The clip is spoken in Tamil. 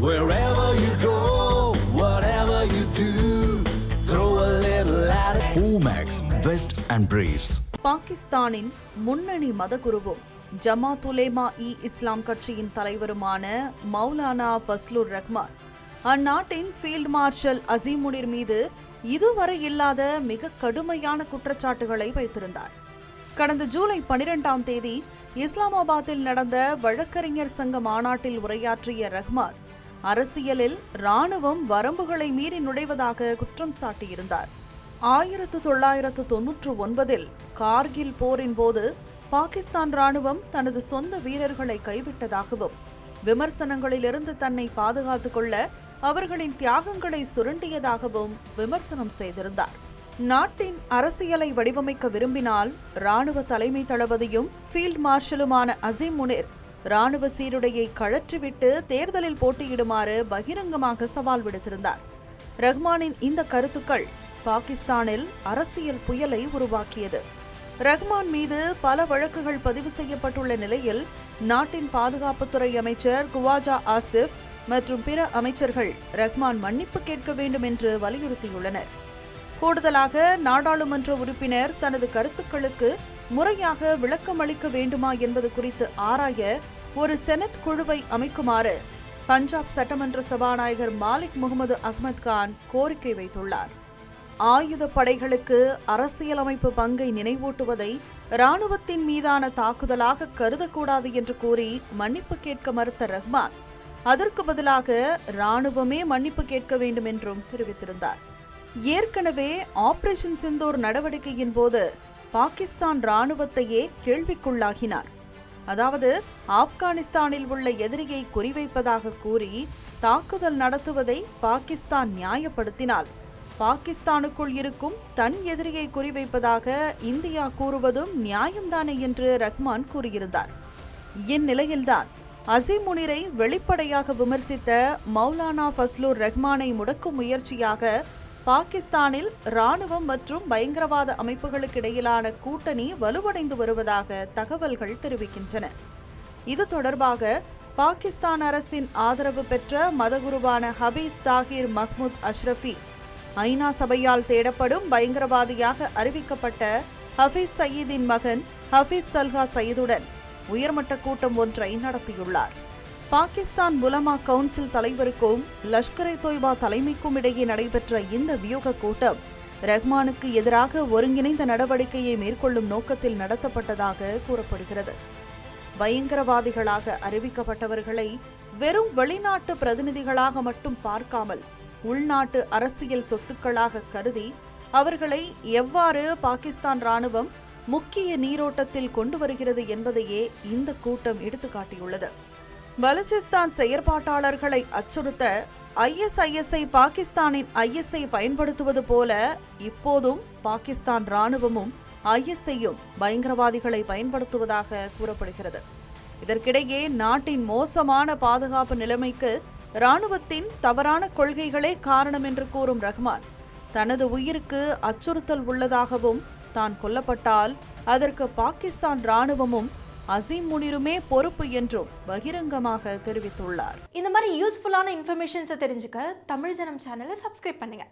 Wherever you go, whatever you do, throw a little at it. Omax, Vest and Briefs. பாகிஸ்தானின் முன்னணி மதகுருவும் ஜமாத்-உலேமா-இ-இஸ்லாம் கட்சியின் தலைவருமான மௌலானா ஃபஸ்லுர் ரஹ்மான் அந்நாட்டின் ஃபீல்ட் மார்ஷல் அசீம் முனிர் மீது இதுவரை இல்லாத மிக கடுமையான குற்றச்சாட்டுகளை வைத்திருந்தார். கடந்த ஜூலை 12ஆம் தேதி இஸ்லாமாபாத்தில் நடந்த வழக்கறிஞர் சங்க மாநாட்டில் உரையாற்றிய ரஹ்மான் அரசியலில் இராணுவம் வரம்புகளை மீறி நுழைவதாக குற்றம் சாட்டியிருந்தார். 1999இல் கார்கில் போரின் போது பாகிஸ்தான் இராணுவம் தனது சொந்த வீரர்களை கைவிட்டதாகவும் விமர்சனங்களிலிருந்து தன்னை பாதுகாத்துக் கொள்ள அவர்களின் தியாகங்களை சுரண்டியதாகவும் விமர்சனம் செய்திருந்தார். நாட்டின் அரசியலை வடிவமைக்க விரும்பினால் இராணுவ தலைமை தளபதியும் ஃபீல்ட் மார்ஷலுமான அசீம் முனிர் இராணுவ சீருடையை கழற்றிவிட்டு தேர்தலில் போட்டியிடுமாறு பகிரங்கமாக சவால் விடுத்திருந்தார். ரஹ்மானின் இந்த கருத்துக்கள் பாகிஸ்தானில் அரசியல் புயலை உருவாக்கியது. ரஹ்மான் மீது பல வழக்குகள் பதிவு செய்யப்பட்டுள்ள நிலையில் நாட்டின் பாதுகாப்புத்துறை அமைச்சர் குவாஜா ஆசிப் மற்றும் பிற அமைச்சர்கள் ரஹ்மான் மன்னிப்பு கேட்க வேண்டும் என்று வலியுறுத்தியுள்ளனர். கூடுதலாக நாடாளுமன்ற உறுப்பினர் தனது கருத்துக்களுக்கு முறையாக விளக்கம் அளிக்க வேண்டுமா என்பது குறித்து ஆராய ஒரு செனட் குழுவை அமைக்குமாறு பஞ்சாப் சட்டமன்ற சபாநாயகர் மாலிக் முகமது அஹ்மத் கான் கோரிக்கை வைத்துள்ளார். ஆயுத படைகளுக்கு அரசியலமைப்பு பங்கை நினைவூட்டுவதை இராணுவத்தின் மீதான தாக்குதலாக கருதக்கூடாது என்று கூறி மன்னிப்பு கேட்க மறுத்த ரஹ்மான் அதற்கு பதிலாக இராணுவமே மன்னிப்பு கேட்க வேண்டும் என்றும் தெரிவித்திருந்தார். ஏற்கனவே ஆபரேஷன் சிந்தூர் நடவடிக்கையின் போது பாகிஸ்தான் இராணுவத்தையே கேள்விக்குள்ளாகினார். அதாவது ஆப்கானிஸ்தானில் உள்ள எதிரியை குறிவைப்பதாக கூறி தாக்குதல் நடத்துவதை பாகிஸ்தான் நியாயப்படுத்தினால் பாகிஸ்தானுக்குள் இருக்கும் தன் எதிரியை குறிவைப்பதாக இந்தியா கூறுவதும் நியாயம்தானே என்று ரஹ்மான் கூறியிருந்தார். இந்நிலையில்தான் அசீம் முனிரை வெளிப்படையாக விமர்சித்த மௌலானா ஃபஸ்லுர் ரஹ்மானை முடக்கும் முயற்சியாக பாகிஸ்தானில் இராணுவம் மற்றும் பயங்கரவாத அமைப்புகளுக்கு இடையிலான கூட்டணி வலுவடைந்து வருவதாக தகவல்கள் தெரிவிக்கின்றன. இது தொடர்பாக பாகிஸ்தான் அரசின் ஆதரவு பெற்ற மதகுருவான ஹபீஸ் தாகிர் மஹ்மூத் அஷ்ரஃபி ஐநா சபையால் தேடப்படும் பயங்கரவாதியாக அறிவிக்கப்பட்ட ஹபீஸ் சயீதின் மகன் ஹபீஸ் தல்ஹா சயீதுடன் உயர்மட்ட கூட்டம் ஒன்றை நடத்தியுள்ளார். பாகிஸ்தான் உலமா கவுன்சில் தலைவருக்கும் லஷ்கர்-இ-தொய்பா தலைமைக்கும் இடையே நடைபெற்ற இந்த வியூக கூட்டம் ரஹ்மானுக்கு எதிராக ஒருங்கிணைந்த நடவடிக்கையை மேற்கொள்ளும் நோக்கத்தில் நடத்தப்பட்டதாக கூறப்படுகிறது. பயங்கரவாதிகளாக அறிவிக்கப்பட்டவர்களை வெறும் வெளிநாட்டு பிரதிநிதிகளாக மட்டும் பார்க்காமல் உள்நாட்டு அரசியல் சொத்துக்களாக கருதி அவர்களை எவ்வாறு பாகிஸ்தான் இராணுவம் முக்கிய நீரோட்டத்தில் கொண்டு வருகிறது என்பதையே இந்த கூட்டம் எடுத்துக்காட்டியுள்ளது. பலுச்சிஸ்தான் செயற்பாட்டாளர்களை அச்சுறுத்த ISIS-ஐ பாகிஸ்தானின் IS-ஐ பயன்படுத்துவது போல இப்போதும் பாகிஸ்தான் இராணுவமும் IS-ஐயும் பயங்கரவாதிகளை பயன்படுத்துவதாக கூறப்படுகிறது. இதற்கிடையே நாட்டின் மோசமான பாதுகாப்பு நிலைமைக்கு இராணுவத்தின் தவறான கொள்கைகளே காரணம் என்று கூறும் ரஹ்மான் தனது உயிருக்கு அச்சுறுத்தல் உள்ளதாகவும் தான் கொல்லப்பட்டால் அதற்கு பாகிஸ்தான் இராணுவமும் அசீம் முனிருமே பொறுப்பு என்றும் பகிரங்கமாக தெரிவித்துள்ளார். இந்த மாதிரி யூஸ்ஃபுல்லான இன்ஃபர்மேஷன்ஸை தெரிஞ்சுக்க தமிழ் ஜனம் சேனலை சப்ஸ்கிரைப் பண்ணுங்க.